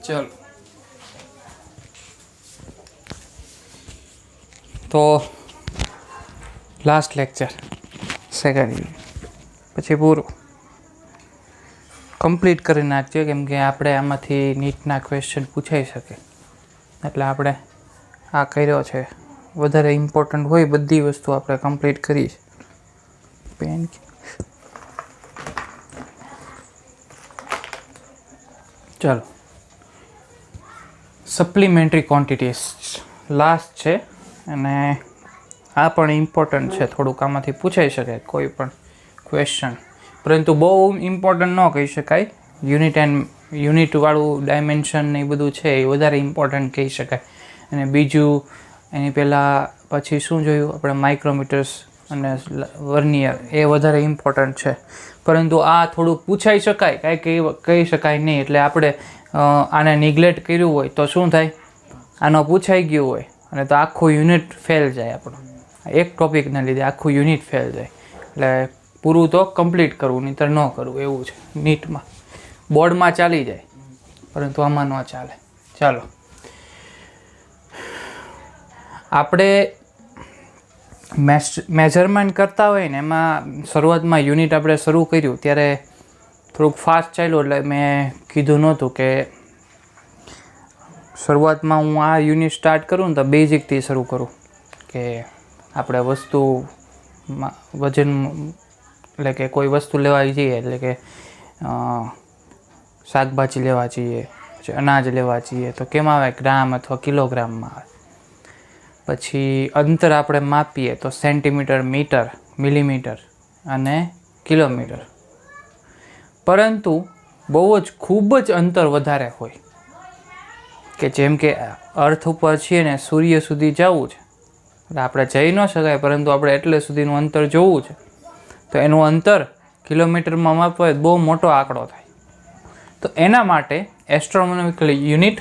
चलो तो last lecture second પછી પૂરું કમ્પ્લીટ કરી નાખજો, કેમ કે આપણે આમાંથી નીટના ક્વેશ્ચન પૂછાઈ શકે એટલે આપણે આ કર્યો છે. વધારે ઇમ્પોર્ટન્ટ હોય બધી વસ્તુ આપણે કમ્પ્લીટ કરી છે. પેન ચાલો સપ્લિમેન્ટરી ક્વોન્ટિટીઝ લાસ્ટ છે અને આ પણ ઇમ્પોર્ટન્ટ છે થોડુંક. આમાંથી પૂછાઈ શકે કોઈ પણ ક્વેશ્ચન, પરંતુ બહુ ઇમ્પોર્ટન્ટ ન કહી શકાય. યુનિટવાળું ડાયમેન્શન ને એ બધું છે એ વધારે ઇમ્પોર્ટન્ટ કહી શકાય. અને બીજું એની પહેલાં પછી શું જોયું આપણે, માઇક્રોમીટર્સ અને વર્નિયર, એ વધારે ઇમ્પોર્ટન્ટ છે. પરંતુ આ થોડુંક પૂછાઈ શકાય, કાંઈ કહી શકાય નહીં. એટલે આપણે આને નિગ્લેક્ટ કર્યું હોય તો શું થાય, આનો પૂછાઈ ગયું હોય અને તો આખું યુનિટ ફેલ જાય આપણું. એક ટોપિકના લીધે આખું યુનિટ ફેલ જાય. એટલે પૂરું તો કમ્પ્લીટ કરવું, નહીંતર ન કરવું, એવું છે. નીટમાં બોર્ડમાં ચાલી જાય પરંતુ આમાં ન ચાલે. ચાલો આપણે મેજરમેન્ટ કરતા હોય ને એમાં શરૂઆતમાં યુનિટ આપણે શરૂ કર્યું ત્યારે થોડુંક ફાસ્ટ ચાલ્યું, એટલે મેં કીધું નહોતું કે શરૂઆતમાં હું આ યુનિટ સ્ટાર્ટ કરું ને તો બેઝિકથી શરૂ કરું કે આપણે વસ્તુમાં વજન, એટલે કે કોઈ વસ્તુ લેવા જઈએ, એટલે કે શાકભાજી લેવા જઈએ, પછી અનાજ લેવા જઈએ તો કેમ આવે, ગ્રામ અથવા કિલોગ્રામમાં આવે. પછી અંતર આપણે માપીએ તો સેન્ટીમીટર, મીટર, મિલીમીટર અને કિલોમીટર. પરંતુ બહુ જ ખૂબ જ અંતર વધારે હોય, કે જેમ કે અર્થ ઉપર છીએ ને સૂર્ય સુધી જવું છે, એટલે આપણે જઈ ન શકાય પરંતુ આપણે એટલે સુધીનું અંતર જોવું છે તો એનું અંતર કિલોમીટરમાં માપવા બહુ મોટો આંકડો થાય. તો એના માટે એસ્ટ્રોનોમિકલ યુનિટ,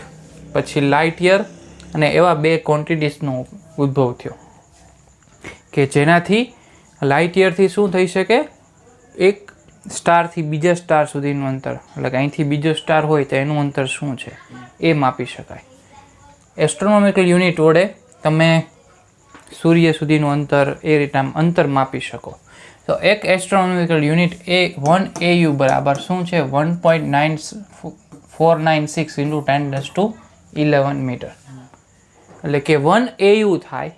પછી લાઇટ યર અને એવા બે ક્વોન્ટિટીઝનો ઉદ્ભવ થયો કે જેનાથી લાઇટ યરથી શું થઈ શકે, એક સ્ટારથી બીજા સ્ટાર સુધીનું અંતર, એટલે કે અહીંથી બીજો સ્ટાર હોય તો એનું અંતર શું છે એ માપી શકાય. એસ્ટ્રોનોમિકલ યુનિટ વડે તમે સૂર્ય સુધીનું અંતર, એ રીતના અંતર માપી શકો. તો એક એસ્ટ્રોનોમિકલ યુનિટ એ 1 AU બરાબર શું છે, 1.9496 × 10⁻11 મીટર. એટલે કે 1 AU થાય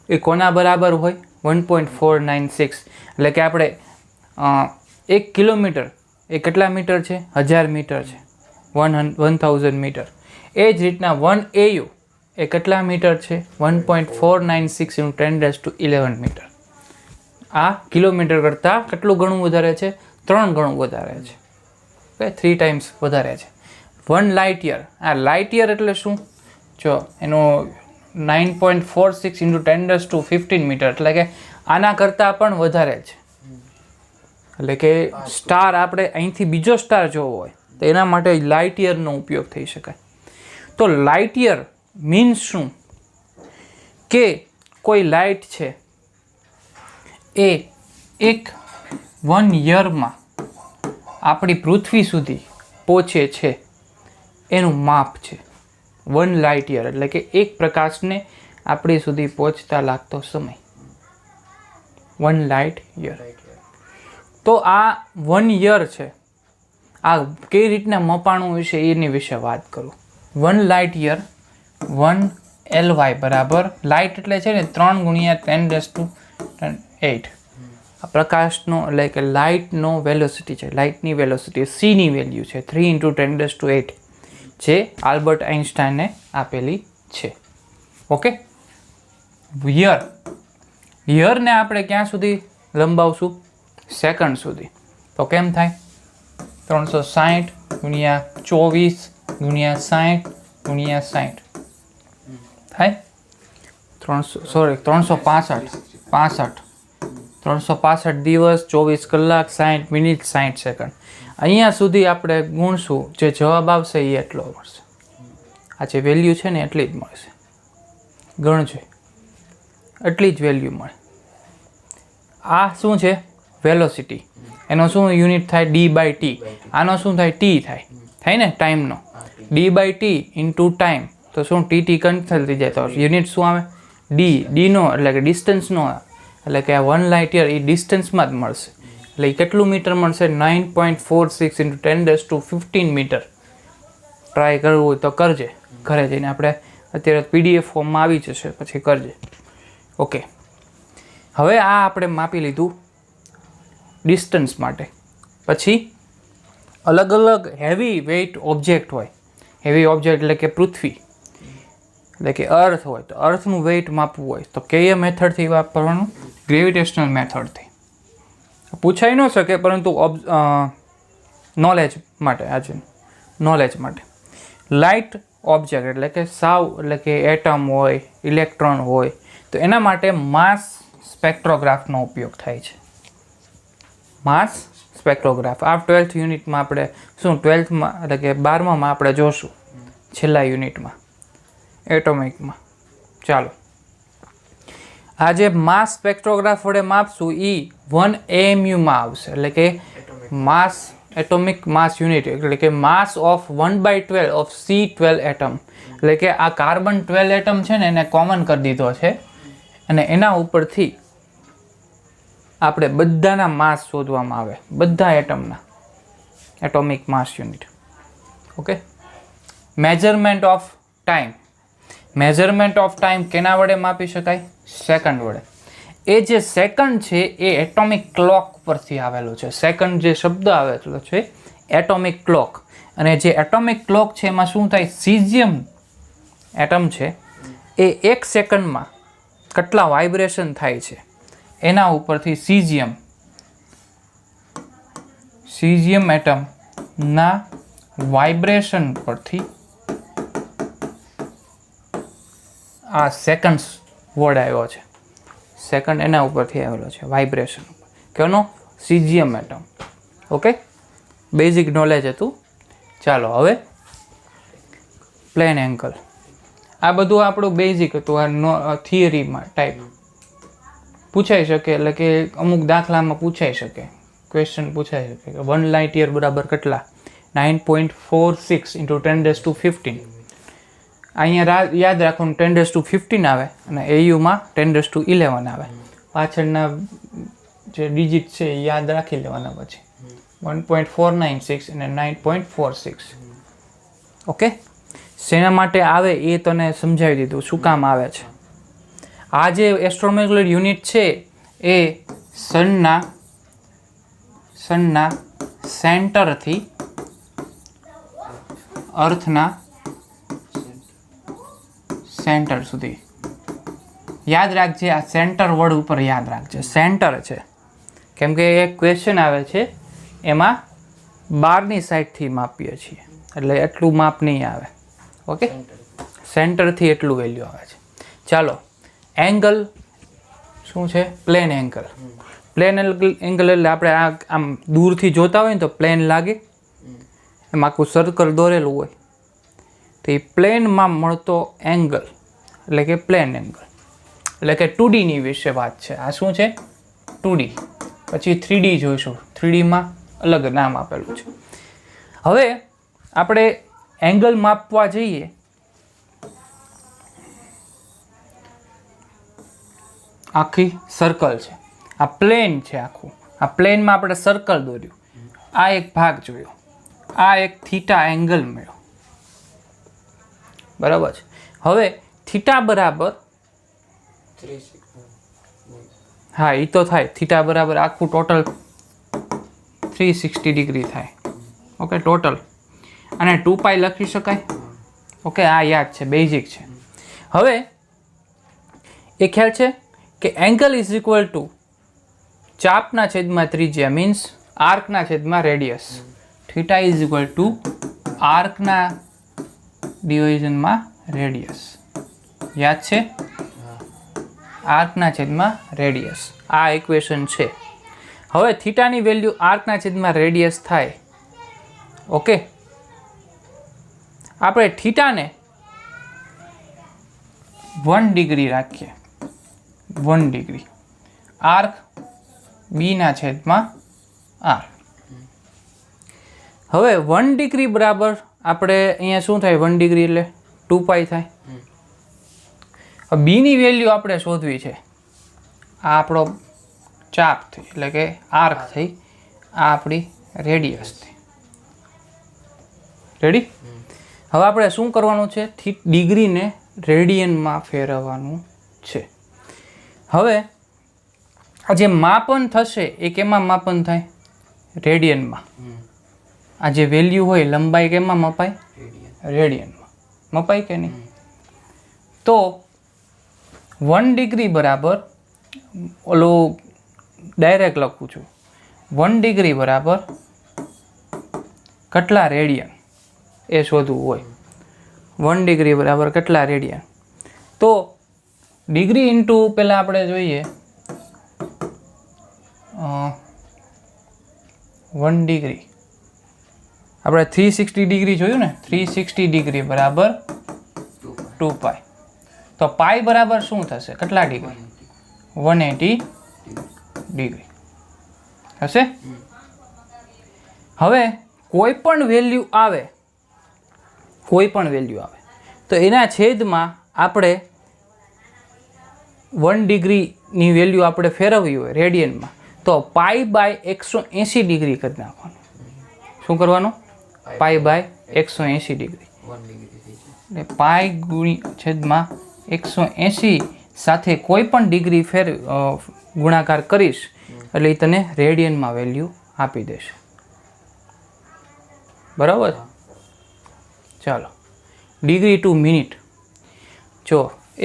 એ કોના બરાબર હોય, 1.496. એટલે કે આપણે 1 કિલોમીટર એ કેટલા મીટર છે, 1000 મીટર છે, 1000 મીટર. એ જ રીતના 1 AU એ કેટલા મીટર છે, 1.496 × 10⁻11 મીટર. આ કિલોમીટર કરતાં કેટલું ઘણું વધારે છે, 3 ગણું વધારે છે, ઓકે, 3 ટાઈમ્સ વધારે છે. 1 લાઇટ યર, આ લાઇટ યર એટલે શું, જો એનો 9.46 × 10⁻15 મીટર, એટલે કે આના કરતાં પણ વધારે છે. એટલે કે સ્ટાર, આપણે અહીંથી બીજો સ્ટાર જોવો હોય તો એના માટે લાઇટ યરનો ઉપયોગ થઈ શકાય. તો લાઇટ યર મીન્સ શું, કે કોઈ લાઇટ છે એ એક 1 યરમાં આપણી પૃથ્વી સુધી પહોંચે છે એનું માપ છે 1 લાઇટ યર. એટલે કે એક પ્રકાશને આપણી સુધી પહોંચતા લાગતો સમય 1 લાઇટ યર. તો આ 1 યર છે, આ કઈ રીતના મપાણું વિશે એની વિશે વાત કરું. 1 લાઇટ યર 1 LY બરાબર, લાઇટ એટલે છે ને 3 × 10⁸. આ પ્રકાશનો, એટલે કે લાઇટનો વેલોસિટી છે, લાઇટની વેલોસિટી Cની વેલ્યુ છે 3 × 10⁸, જે આલ્બર્ટ આઇન્સ્ટાઈને આપેલી છે. ઓકે, યરને આપણે ક્યાં સુધી લંબાવશું, સેકન્ડ સુધી. તો કેમ થાય, 360 × 24 × 60 × 60 થાય, 365 દિવસ, 24 કલાક, 60 મિનિટ, 60 સેકન્ડ. અહીંયા સુધી આપણે ગુણશું, જે જવાબ આવશે એ એટલો મળશે. આ જે વેલ્યુ છે ને એટલી જ મળશે, ગણજો એટલી જ વેલ્યુ મળે. આ શું છે, વેલોસિટી. એનો શું યુનિટ થાય, D/T. આનો શું થાય, T થાય ને, ટાઈમનો. d/t ઇન્ટુ ટાઈમ, તો શું ટી કેન્સલ થઈ જાય, તો યુનિટ શું આવે ડીનો એટલે કે ડિસ્ટન્સનો, એટલે કે આ 1 લાઇટ યર એ ડિસ્ટન્સમાં જ મળશે. એટલે એ કેટલું મીટર મળશે 9.46 ઇન્ટુ 10⁻15 મીટર. ટ્રાય કરવું હોય તો કરજે, ઘરે જઈને આપણે અત્યારે PDF ફોર્મમાં આવી જશે, પછી કરજે. ઓકે, હવે આ આપણે માપી લીધું ડિસ્ટન્સ માટે. પછી અલગ અલગ હેવી વેઇટ ઓબ્જેક્ટ હોય, હેવી ઓબ્જેક્ટ એટલે કે પૃથ્વી એટલે કે અર્થ હોય, તો અર્થનું વેઇટ માપવું હોય તો કયા મેથડથી વાપરવાનું, ગ્રેવિટેશનલ મેથડથી. પૂછાઈ ન શકે પરંતુ નોલેજ માટે, આજે નોલેજ માટે. લાઇટ ઓબ્જેક્ટ એટલે કે સાવ એટલે કે એટમ હોય, ઇલેક્ટ્રોન હોય, તો એના માટે માસ સ્પેક્ટ્રોગ્રાફનો ઉપયોગ થાય છે. માસ સ્પેક્ટ્રોગ્રાફ આ 12th યુનિટમાં આપણે શું 12થમાં એટલે કે 12માં આપણે જોશું, છેલ્લા યુનિટમાં એટોમિકમાં. ચાલો, આ જે માસ સ્પેક્ટ્રોગ્રાફ વડે માપશું એ 1 AMUમાં આવશે, એટલે કે માસ એટોમિક માસ યુનિટ, એટલે કે માસ ઓફ 1/12 ઓફ C12 એટમ. એટલે કે આ કાર્બન 12 એટમ છે ને એને કોમન કરી દીધો છે, અને એના ઉપરથી આપણે બધાના માસ શોધવામાં આવે, બધા એટમના atomic mass unit. Okay, measurement of time. Measurement of time કેના વડે માપી શકાય, સેકન્ડ વડે. એ જે સેકન્ડ છે એ એટોમિક ક્લોક પરથી આવેલો છે. સેકન્ડ જે શબ્દ આવેલો છે એટોમિક ક્લોક, અને જે એટોમિક ક્લોક છે એમાં શું થાય, સીઝિયમ એટમ છે એ 1 સેકન્ડમાં કેટલા વાઇબ્રેશન થાય છે એના ઉપરથી સીઝિયમ એટમના વાઇબ્રેશન પરથી આ સેકન્ડ્સ વર્ડ આવ્યો છે. સેકન્ડ એના ઉપરથી આવેલો છે વાઇબ્રેશન ઉપર. કેનો, caesium atom. Okay, basic knowledge હતું. ચાલો હવે પ્લેન એંગલ. આ બધું આપણું બેઝિક હતું, આ થિયરીમાં ટાઈપ પૂછાઈ શકે, એટલે કે અમુક દાખલામાં પૂછાઈ શકે, ક્વેશ્ચન પૂછાઈ શકે કે 1 લાઇટ યર બરાબર કેટલા, 9.46 ઇન્ટુ 10⁻15. અહીંયા યાદ રાખવાનું 10⁻15 આવે, અને AUમાં 10⁻11 આવે. પાછળના જે ડિજિટ છે એ યાદ રાખી લેવાના, પછી 1.496 અને 9.46. ઓકે, શેના માટે આવે એ તને સમજાવી દીધું, શું કામ આવે છે. આ જે એસ્ટ્રોનોમિકલ યુનિટ છે એ સનના સેન્ટરથી અર્થના સેન્ટર સુધી. યાદ રાખજે, આ સેન્ટર વર્ડ ઉપર યાદ રાખજે, સેન્ટર છે. કેમ કે એક ક્વેશ્ચન આવે છે એમાં 12ની સાઈડથી માપીએ છીએ, એટલે એટલું માપ નહીં આવે. ઓકે, સેન્ટરથી એટલું વેલ્યુ આવે છે. ચાલો, એંગલ શું છે, પ્લેન એંગલ. પ્લેન એંગલ એટલે આપણે આ આમ દૂરથી જોતા હોય ને તો પ્લેન લાગે, એમાં આખું સર્કલ દોરેલું હોય, તો એ પ્લેનમાં મળતો એંગલ એટલે કે પ્લેન એંગલ. એટલે કે 2Dની વિશે વાત છે. આ શું છે, 2D. પછી 3D જોઈશું, 3Dમાં અલગ નામ આપેલું છે. હવે આપણે એંગલ માપવા જઈએ, આખી સર્કલ છે, આ પ્લેન છે આખું, આ પ્લેનમાં આપણે સર્કલ દોર્યું, આ એક ભાગ જોયો, આ એક થીટા એંગલ મળ્યો, બરાબર છે. હવે થીટા બરાબર, હા એ તો થાય, થીટા બરાબર આખું ટોટલ 360 ડિગ્રી થાય. Okay, total. અને 2π લખી શકાય. ઓકે, આ યાદ છે, બેઝિક છે. હવે એ ખ્યાલ છે કે એંગલ ઇઝ ઇક્વલ ટુ ચાપના છેદમાં ત્રિજ્યા, મીન્સ આર્કના છેદમાં radius. Theta is equal to આર્કના ડિવિઝનમાં રેડિયસ. યાદ છે, આર્કના છેદમાં રેડિયસ. આ ઇક્વેશન છે. હવે થીટાની વેલ્યુ આર્કના છેદમાં રેડિયસ થાય. ઓકે, આપણે થીટાને 1 ડિગ્રી રાખીએ, 1 ડિગ્રી. આર્ક બીના છેદમાં આર. હવે 1 ડિગ્રી બરાબર આપણે અહીંયા શું થાય 1 ડિગ્રી એટલે 2 પાઈ થાય. બીની વેલ્યુ આપણે શોધવી છે. આ આપણો ચાપ થઈ એટલે કે આર્ક થઈ, આ આપણી રેડિયસ થઈ. રેડી? હવે આપણે શું કરવાનું છે? ડિગ્રીને રેડિયનમાં ફેરવવાનું છે. હવે આ જે માપન થશે એ કેમાં માપન થાય? રેડિયનમાં. આ જે વેલ્યુ હોય લંબાઈ કેમાં મપાય? રેડિયનમાં. મપાય કે નહીં? તો 1 ડિગ્રી બરાબર, ઓલો ડાયરેક્ટ લખું છું, 1 ડિગ્રી બરાબર કેટલા રેડિયન એ શોધવું હોય. 1 ડિગ્રી બરાબર કેટલા રેડિયન? તો ડિગ્રી ઇન્ટુ પહેલાં આપણે જોઈએ 1 ડિગ્રી, આપણે 360 ડિગ્રી જોયું ને, 360 ડિગ્રી બરાબર 2 પાઈ. તો પાઈ બરાબર શું થશે? કેટલા ડિગ્રી? 180 ડિગ્રી થશે. હવે કોઈ પણ વેલ્યુ આવે તો એના છેદમાં આપણે 1 ડિગ્રીની વેલ્યુ આપણે ફેરવવી હોય રેડિયનમાં, તો પાઈ બાય 180 ડિગ્રી કરી નાખવાનું. શું કરવાનું? Pi by 180 degree. એટલે પાઈ છેદમાં 180 સાથે કોઈ પણ ડિગ્રી ગુણાકાર કરીશ એટલે એ તને રેડિયનમાં વેલ્યુ આપી દેશે. બરાબર? ચાલો, ડિગ્રી ટુ મિનિટ. જો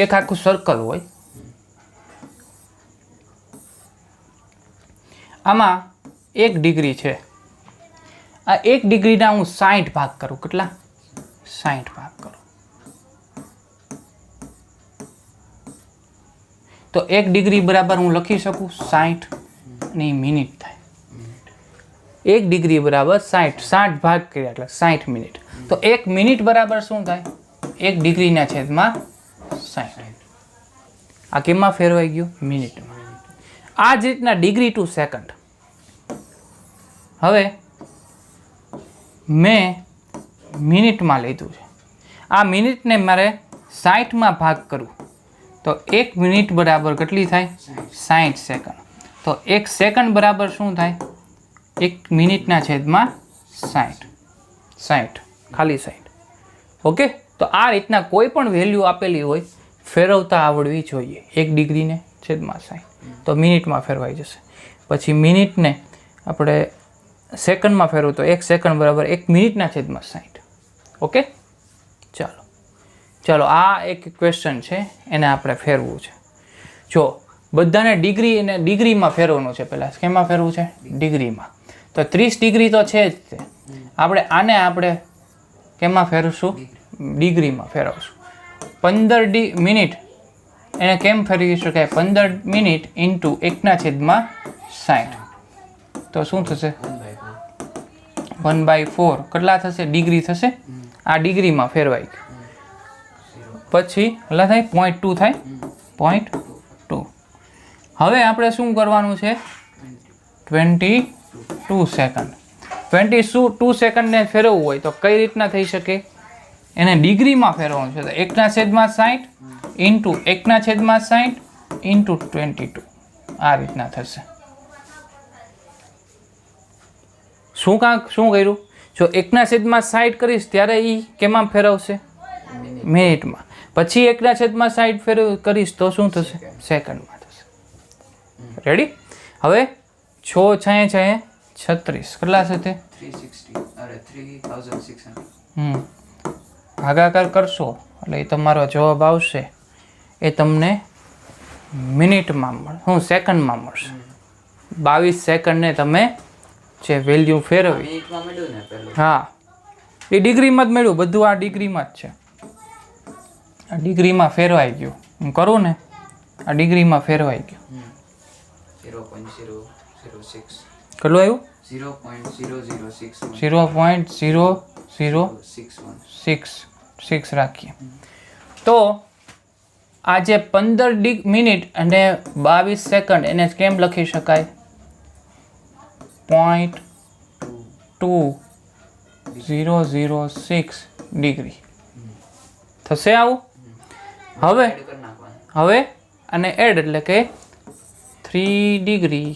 એક આખું સર્કલ હોય, આમાં 1 ડિગ્રી છે. આ 1 ડિગ્રીના હું 60 ભાગ કરું. કેટલા? 60 ભાગ કરું તો 1 ડિગ્રી બરાબર હું લખી શકું 60 ની મિનિટ થાય. 1 ડિગ્રી બરાબર 60 ભાગ કર્યા એટલે 60 મિનિટ. તો 1 મિનિટ બરાબર શું થાય? 1 ડિગ્રીના છેદમાં 60. આ કેમાં ફેરવાઈ ગયું? મિનિટમાં. આ જ રીતના ડિગ્રી ટુ સેકન્ડ. હવે મેં મિનિટમાં લીધું છે. આ મિનિટને મારે 60માં ભાગ કરું તો 1 મિનિટ બરાબર કેટલી થાય? 60 સેકન્ડ. તો 1 સેકન્ડ બરાબર શું થાય? 1 મિનિટના છેદમાં 60 ખાલી 60. ઓકે? તો આ રીતના કોઈ પણ વેલ્યુ આપેલી હોય ફેરવતા આવડવી જોઈએ. 1 ડિગ્રીને છેદમાં 60 તો મિનિટમાં ફેરવાઈ જશે. પછી મિનિટને આપણે સેકન્ડમાં ફેરવું તો 1 સેકન્ડ બરાબર 1 મિનિટના છેદમાં 60. ઓકે? ચાલો આ એક ક્વેશ્ચન છે, એને આપણે ફેરવું છે. જો બધાને ડિગ્રી અને ડિગ્રીમાં ફેરવવાનું છે. પહેલાં કેમાં ફેરવું છે? ડિગ્રીમાં. તો 30 ડિગ્રી તો છે જ તે. આપણે કેમાં ફેરવશું? ડિગ્રીમાં ફેરવશું. 15 મિનિટ એને કેમ ફેરવી શકાય? 15 મિનિટ ઇન્ટુ 1/60. તો શું થશે? 1/4 કેટલા થશે? ડિગ્રી થશે. આ ડિગ્રીમાં ફેરવાઈ ગયું. પછી કેટલા થાય? 0.2 થાય. 0.2. હવે આપણે શું કરવાનું છે? 22 સેકન્ડ. 22 સેકન્ડને ફેરવવું હોય તો કઈ રીતના થઈ શકે? એને ડિગ્રીમાં ફેરવવાનું છે. તો 1/60 ઇન્ટુ 1/60 ઇન્ટુ 22. આ રીતના થશે. શું કર્યું? જો 1/60 કરીશ ત્યારે એ કેમાં ફેરવશે? મિનિટમાં. પછી 1/60 કરીશ તો શું થશે? સેકન્ડમાં થશે. રેડી? હવે 6 × 6 = 36. કેટલા થશે? 3600. ભાગાકાર કરશો એટલે એ તમારો જવાબ આવશે. એ તમને મિનિટમાં મળે, સેકન્ડમાં મળશે. 22 સેકન્ડને તમે જે વેલ્યુ ફેરવી, હા એ ડિગ્રીમાં જ મળ્યું. બધું આ ડિગ્રીમાં જ છે. આ ડિગ્રીમાં ફેરવાઈ ગયું. હું કરું ને, આ ડિગ્રીમાં ફેરવાઈ ગયું. 0.006. કેટલું આવ્યું? 0.006 રાખીએ. તો આ જે 15 મિનિટ અને 22 સેકન્ડ એને કેમ લખી શકાય? 0.2 006 ડિગ્રી થશે આવું. હવે એડ કરી નાખવાનું. હવે અને એડ એટલે કે 3 ડિગ્રી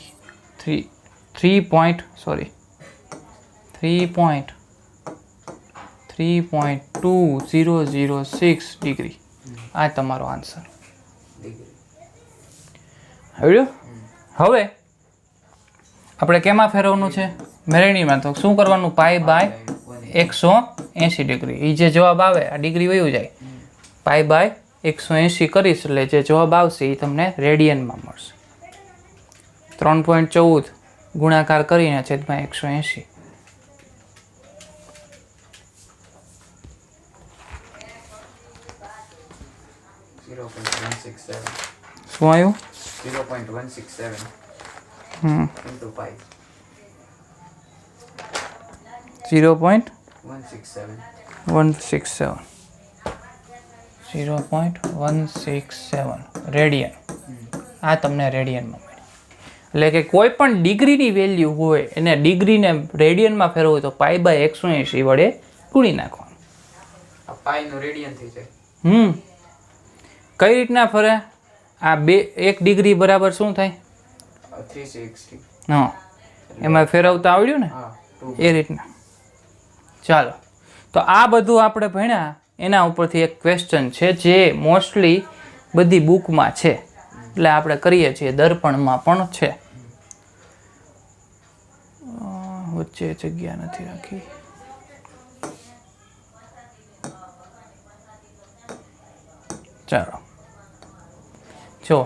3.2006 ડિગ્રી. આ તમારો આન્સર ડિગ્રી. આવ્યું. હવે આપણે કેમાં ફેરવવાનું છે? મેરેડીમાં. તો શું કરવાનું? Pi by 180 degree. એ જે જવાબ આવે આ ડિગ્રી વયું જાય. પાઈ બાય 180 કરીશ એટલે જે જવાબ આવશે એ તમને રેડિયનમાં મળશે. 3.14 ગુણાકાર કરીને છેદમાં 180. શું આવ્યું? 0.167 into pi. 0.167 167. 0.167 રેડિયન. આ તમને રેડિયનમાં મળે. એટલે કે કોઈ પણ ડિગ્રીની વેલ્યુ હોય એને ડિગ્રીને રેડિયનમાં ફેરવવું હોય તો પાઈ બાય 180 વડે ગુણી નાખવાનું. આ પાઈ નો રેડિયન થઈ જાય. કઈ રીતના ફરે? આ 1 ડિગ્રી બરાબર શું થાય? 360. હા, એમાં ફેરવતા આવડ્યું ને? હા, એ રીતના. ચાલો, તો આ બધું આપણે ભણ્યા. એના ઉપરથી એક ક્વેશ્ચન છે જે મોસ્ટલી બધી બુકમાં છે, એટલે આપણે કરીએ છીએ. દર્પણમાં પણ છે. વચ્ચે જગ્યા નથી રાખી. ચાલો, જો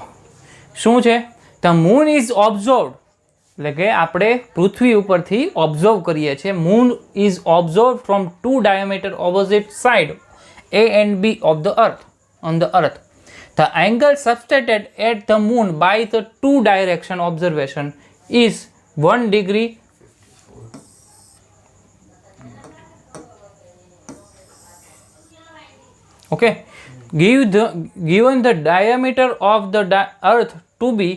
શું છે? ધ મૂન ઇઝ ઓબ્ઝર્વડ, એટલે કે આપણે પૃથ્વી ઉપરથી ઓબ્ઝર્વ કરીએ છીએ. Moon is observe from 2 diameter opposite side A and B of the earth on the earth. The angle subtended at the moon by the 2 direction observation is 1 degree. Okay, given the diameter of the earth to be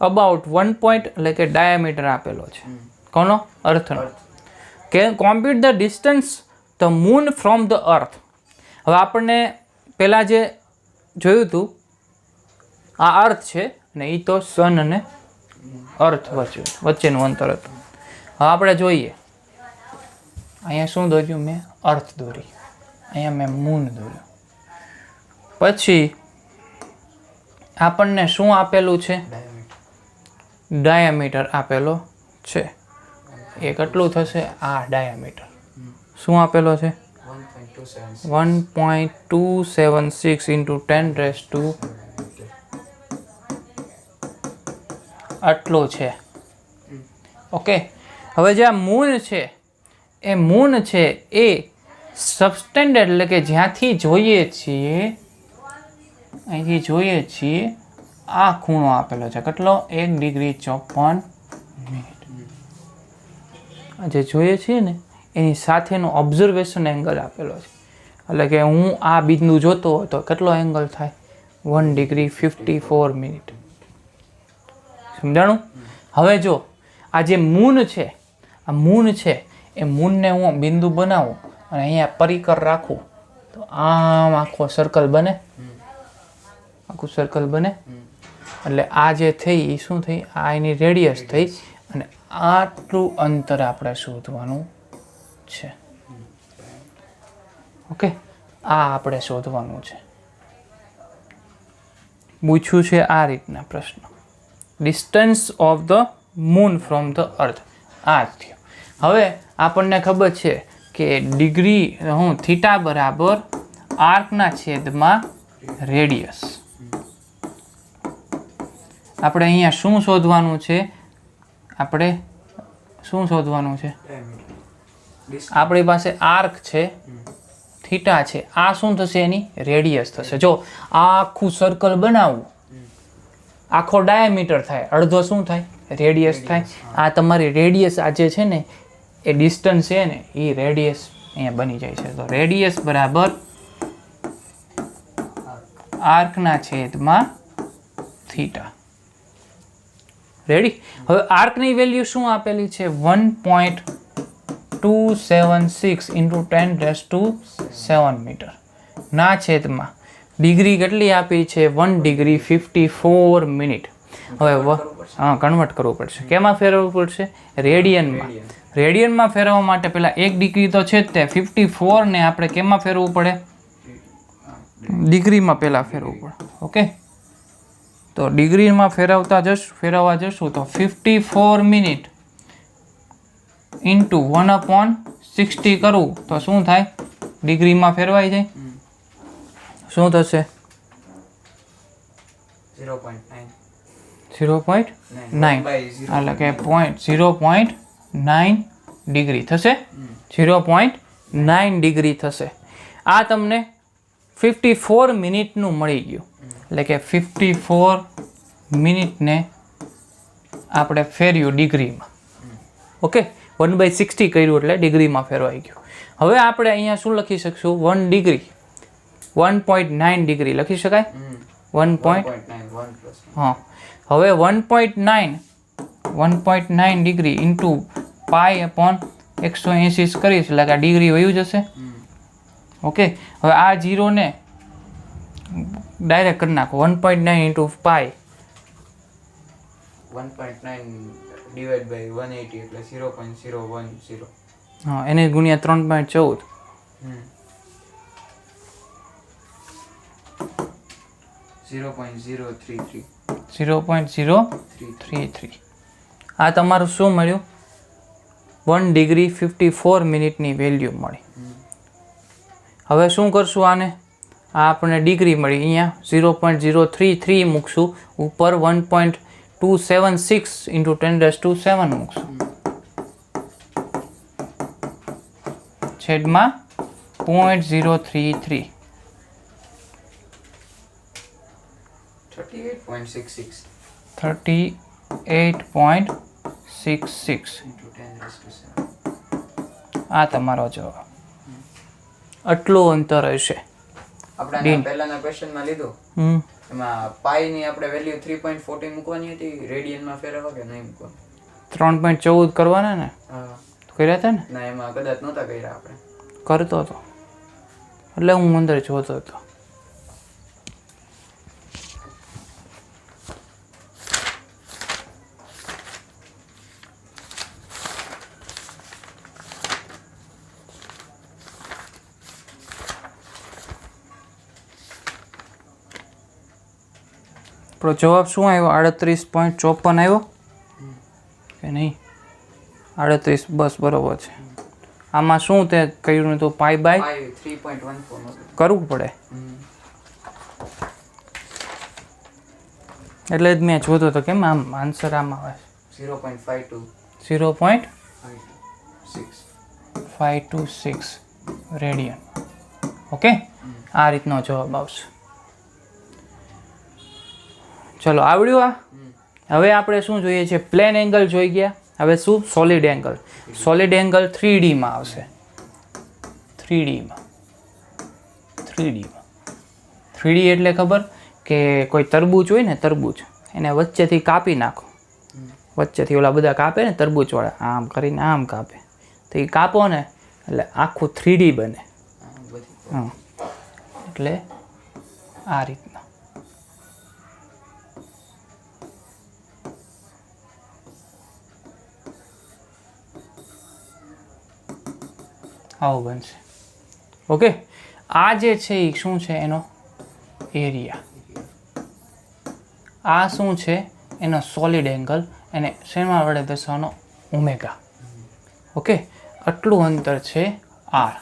about 1 point, એટલે કે diameter આપેલો છે કોનો? અર્થનો. Can compute the distance the moon from the earth. હવે આપણને પહેલાં જે જોયું હતું આ અર્થ છે ને એ તો સન અને અર્થ વચ્ચેનું અંતર હતું. હવે આપણે જોઈએ અહીંયા શું દોર્યું મેં? અર્થ દોરી. અહીંયા મેં મૂન દોર્યું. પછી આપણને શું આપેલું છે? ડાયામીટર આપેલો છે. એ કેટલું થશે? આ ડાયામીટર શું આપેલો છે? 1.276 into 10 raised to આટલો છે. ઓકે, હવે જે આ મૂન છે એ મૂન છે એ સબસ્ટેન્ડેડ એટલે કે જ્યાંથી જોઈએ છીએ, અહીંથી જોઈએ છીએ આ ખૂણો આપેલો છે. કેટલો? 1 ડિગ્રી 54 મિનિટ. જે જોઈએ છીએ ને એની સાથેનો ઓબ્ઝર્વેશન એંગલ આપેલો છે. એટલે કે હું આ બિંદુ જોતો હોય તો કેટલો એંગલ થાય? 1 ડિગ્રી 54 મિનિટ. સમજાણું? હવે જો આ જે મૂન છે, આ મૂન છે એ મૂનને હું બિંદુ બનાવું અને અહીંયા પરિકર રાખું તો આમ આખો સર્કલ બને. આખું સર્કલ બને. એટલે આ જે થઈ એ શું થઈ? આ એની રેડિયસ થઈ અને આટલું અંતર આપણે શોધવાનું છે. ઓકે, આ આપણે શોધવાનું છે. પૂછ્યું છે આ રીતના પ્રશ્ન. Distance of the moon from the earth. આ જ થયું. હવે આપણને ખબર છે કે ડિગ્રી થીટા બરાબર આર્કના છેદમાં રેડિયસ. આપણે અહીંયા શું શોધવાનું છે? આપણે શું શોધવાનું છે? આપણી પાસે આર્ક છે, થીટા છે. આ શું થશે? એની રેડિયસ થશે. જો આ આખું સર્કલ બનાવવું, આખો ડાયામીટર થાય, અડધો શું થાય? રેડિયસ થાય. આ તમારી રેડિયસ આ જે છે ને એ ડિસ્ટન્સ છે ને એ રેડિયસ અહીંયા બની જાય છે. તો રેડિયસ બરાબર આર્કના છેદમાં થીટા. રેડી? હવે આર્કની વેલ્યુ શું આપેલી છે? 1.276 276 ઇન્ટુ 10⁻7 મીટર ના છેદમાં ડિગ્રી કેટલી આપી છે 1 ડિગ્રી 54 મિનિટ. હવે હા કન્વર્ટ કરવું પડશે. કેમાં ફેરવવું પડશે? રેડિયનમાં. રેડિયનમાં ફેરવવા માટે પહેલાં 1 ડિગ્રી તો છે જ તે 54 ને આપણે કેમાં ફેરવવું પડે? ડિગ્રીમાં પહેલાં ફેરવવું પડે. ઓકે, તો ડિગ્રીમાં ફેરવવા જશું તો 54 મિનિટ ઇન્ટુ 1/60 કરવું તો શું થાય? ડિગ્રીમાં ફેરવાઈ જાય. શું થશે? 0.9 એટલે કે 0.9 ડિગ્રી થશે. 0.9 ડિગ્રી થશે. આ તમને 54 મિનિટનું મળી ગયું. એટલે કે 54 મિનિટને આપણે ફેર્યું ડિગ્રીમાં. ઓકે, 1/60 કર્યું એટલે ડિગ્રીમાં ફેરવાઈ ગયું. હવે આપણે અહીંયા શું લખી શકશું? 1 ડિગ્રી 1.9 ડિગ્રી લખી શકાય. 1.9 હા. હવે 1.9 ડિગ્રી ઇન્ટુ π/180 કરીશ એટલે કે આ ડિગ્રી વયું જશે. ઓકે, હવે આ 0 ને ડાયરેક્ટ કરી નાખો. 1.9 ઇન્ટુ π 1.9 ડિવાઇડ બાય 180 એટલે 0.010. હા, એને ગુણ્યા 3.14 0.033. આ તમારું શું મળ્યું? 1 ડિગ્રી 54 મિનિટની વેલ્યુ મળી. હવે શું કરશું આને? આ આપણને ડિગ્રી મળી, અહીંયા 0.033 મૂકશું, ઉપર 1.276 ઇન્ટુ 10⁻7 મૂકશું, છેદમાં 0.033 38.66 આ તમારો જવાબ. આટલું અંતર હશે. આપણે પહેલાના ક્વેશ્ચનમાં લીધું એમાં પાઈ ની આપણે વેલ્યુ 3.14 મૂકવાની હતી. રેડિયનમાં ફેરવવા કે નહીં મૂકવાની? 3.14 કરવાના ને? હા, કર્યા હતા ને? ના, એમાં કદાચ નહોતા કર્યા આપણે. કરતો હતો એટલે હું અંદર જોતો હતો. આપણો જવાબ શું આવ્યો? 38.54 આવ્યો કે નહીં? 38 બસ બરોબર છે. આમાં શું તે કર્યું હતું? પાઈ બાય 3.14 કરવું પડે એટલે જ મેં જોતો હતો કેમ આમ આન્સર આમાં આવે. 0.526 રેડિયન. ઓકે, આ રીતનો જવાબ આવશે. ચલો, આવડ્યું આ? હવે આપણે શું જોઈએ છે? પ્લેન એંગલ જોઈ ગયા. હવે શું? Solid angle. Solid angle 3D માં આવશે. 3D એટલે ખબર કે કોઈ તરબૂચ હોય ને, તરબૂચ એને વચ્ચેથી કાપી નાખો. વચ્ચેથી ઓલા બધા કાપે ને તરબૂચ વાળા, આમ કરીને આમ કાપે, તો એ કાપો ને એટલે આખું 3D બને. હા, એટલે આ રીતના. આવું બનશે. ઓકે, આ જે છે એ શું છે? એનો એરિયા. આ શું છે? એનો સોલિડ એંગલ. એને શેના વડે દર્શાવવાનો? ઓમેગા. ઓકે, આટલું અંતર છે આર.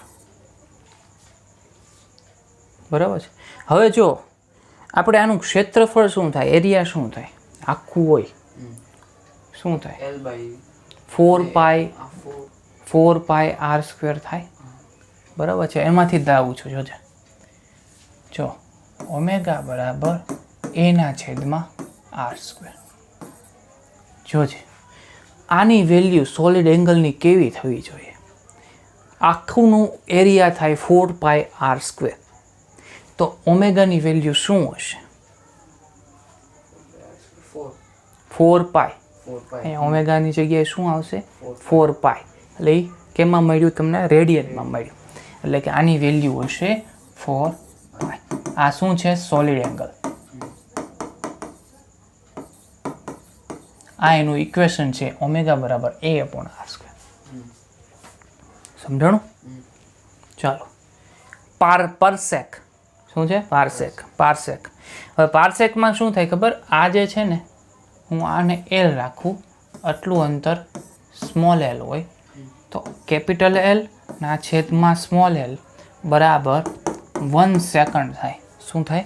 બરાબર છે. હવે જો આપણે આનું ક્ષેત્રફળ શું થાય? એરિયા શું થાય? આખું હોય શું થાય? 4πr² થાય. બરાબર છે. એમાંથી જ આવું છું. જોજે, જો ઓમેગા બરાબર a/r². જોજે, આની વેલ્યુ સોલિડ એંગલની કેવી થવી જોઈએ? આખુંનું એરિયા થાય 4πr², તો ઓમેગાની વેલ્યુ શું હશે? 4π. અહીંયા ઓમેગાની જગ્યાએ શું આવશે? 4π. એટલે કેમાં મળ્યું તમને? રેડિયનમાં મળ્યું. એટલે કે આની વેલ્યુ હશે 4 આ શું છે? Solid angle. આ એનું ઇક્વેશન છે ઓમેગા બરાબર a/r². સમજાણું? ચાલો પારસેક શું છે? પારસેક. હવે પારસેકમાં શું થાય ખબર? આ જે છે ને, હું આને L રાખું, આટલું અંતર સ્મોલ l હોય તો કેપિટલ L ના છેદમાં સ્મોલ l બરાબર 1 સેકન્ડ થાય. શું થાય?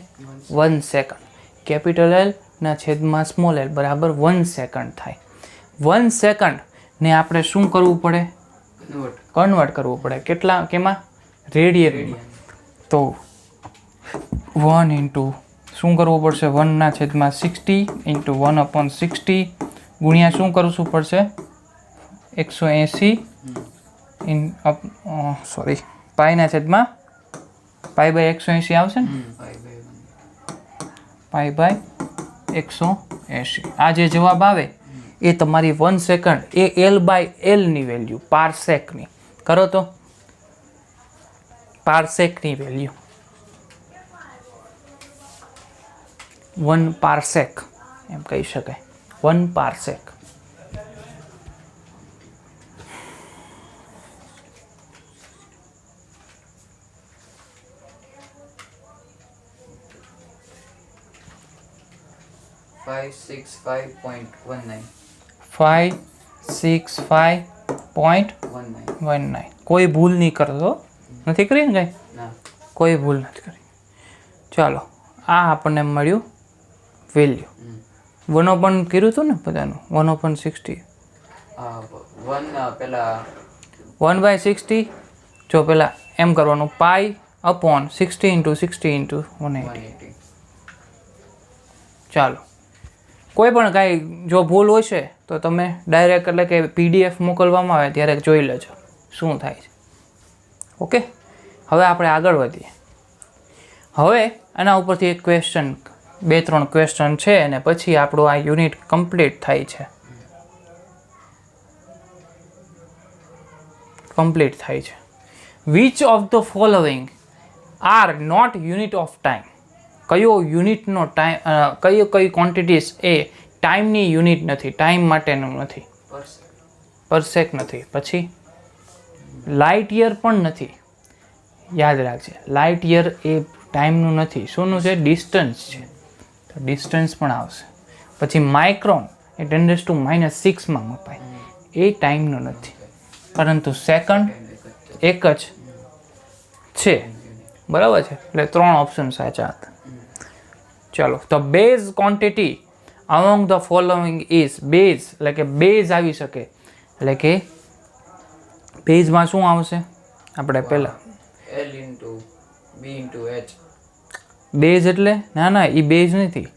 1 સેકન્ડ. કેપિટલ L ના છેદમાં સ્મોલ l બરાબર 1 સેકન્ડ થાય. 1 સેકન્ડ ને આપણે શું કરવું પડે? કન્વર્ટ કરવું પડે. કેટલા? કેમાં? રેડિયનમાં. તો 1 ઇન્ટુ શું કરવું પડશે? 1/60 ઇન્ટુ 1/60 ગુણ્યા શું કરવું પડશે? 180 પાઈના છેદમાં π/180 આવશે ને? π/180. આ જે જવાબ આવે એ તમારી 1 સેકન્ડ એ L/L ની વેલ્યુ પારસેકની કરો તો પારસેકની વેલ્યુ 1 પારસેક એમ કહી શકાય. 1 પારસેક. $565.19 કોઈ ભૂલ નહીં કરતો. નથી કરી ને કઈ? કોઈ ભૂલ નથી કરી. ચાલો આ આપણને મળ્યું વેલ્યુ. 1/, કર્યું હતું ને બધાનું? 1/60. 1/60. જો પેલા એમ કરવાનું π/60 × 60 × 180. ચાલો કોઈ પણ કાંઈ જો ભૂલ હોય છે તો તમે ડાયરેક્ટ એટલે કે PDF મોકલવામાં આવે ત્યારે જોઈ લેજો શું થાય છે. ઓકે, હવે આપણે આગળ વધીએ. હવે આના ઉપરથી એક ક્વેશ્ચન, 2-3 ક્વેશ્ચન છે અને પછી આપણું આ યુનિટ કમ્પ્લીટ થાય છે. Which of the following are not unit of time? કયો યુનિટનો ટાઈમ, કઈ ક્વોન્ટિટીઝ એ ટાઈમની યુનિટ નથી, ટાઈમ માટેનું નથી? પરસેક નથી. પછી લાઇટ યર પણ નથી. યાદ રાખજે, લાઇટ યર એ ટાઈમનું નથી. શુંનું છે? ડિસ્ટન્સ છે, તો ડિસ્ટન્સ પણ આવશે. પછી માઇક્રોન એ 10⁻⁶માં મપાય, એ ટાઈમનું નથી. પરંતુ સેકન્ડ એક જ છે. બરાબર છે? એટલે 3 ઓપ્શન સાચા હતા. ચાલો, તો base quantity among the following is. Base એટલે કે બેઝ આવી શકે, એટલે કે બેઝમાં શું આવશે? આપણે પહેલા L × B × H. બેઝ એટલે ના એ બેઝ નથી.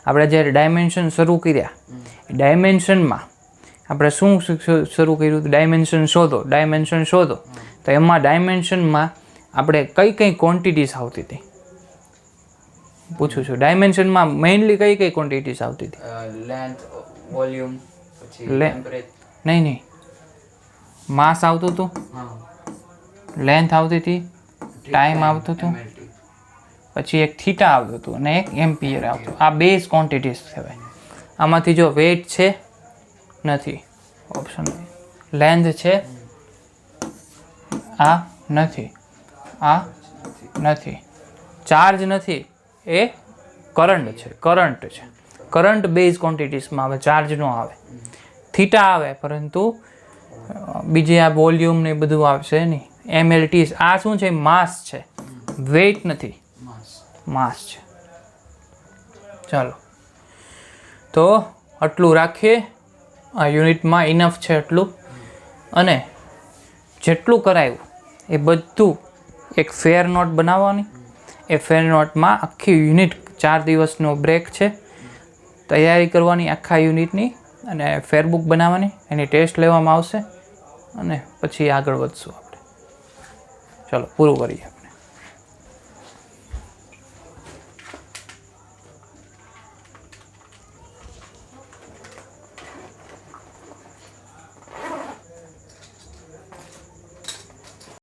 આપણે જ્યારે ડાયમેન્શન શરૂ કર્યા, ડાયમેન્શનમાં આપણે શું શરૂ કર્યું? ડાયમેન્શન શોધો. તો એમાં ડાયમેન્શનમાં આપણે કઈ ક્વોન્ટિટીઝ આવતી હતી? પૂછું છું. ડાયમેન્શનમાં મેઇનલી કઈ ક્વોન્ટિટીઝ આવતી હતી? લેન્થ, વોલ્યુમ, પછી ટેમ્પરેચર. નહીં, માસ આવતું હતું, લેન્થ આવતી હતી, ટાઈમ આવતું હતું, પછી એક થીટા આવતું હતું અને એક એમ્પિયર આવતું. આ બેઝ ક્વોન્ટિટીઝ કહેવાય. આમાંથી જો વેઇટ છે નથી, ઓપ્શન લેન્થ છે, આ નથી, આ નથી, ચાર્જ નથી, એ કરંટ છે. કરંટ બેઝ ક્વોન્ટિટીઝમાં આવે, ચાર્જ નો આવે. થીટા આવે પરંતુ બીજે આ વોલ્યુમ ને બધું આવશે નહીં. MLT આ શું છે? માસ છે, વેઇટ નથી, માસ છે. ચાલો, તો આટલું રાખીએ. આ યુનિટમાં ઇનફ છે આટલું. અને જેટલું કરાયું એ બધું એક ફેર નોટ બનાવવાની. એ ફેર નોટમાં આખી યુનિટ 4 દિવસનો બ્રેક છે, તૈયારી કરવાની આખા યુનિટની, અને ફેરબુક બનાવવાની, એની ટેસ્ટ લેવામાં આવશે અને પછી આગળ વધશું આપણે. ચલો પૂરું કરીએ.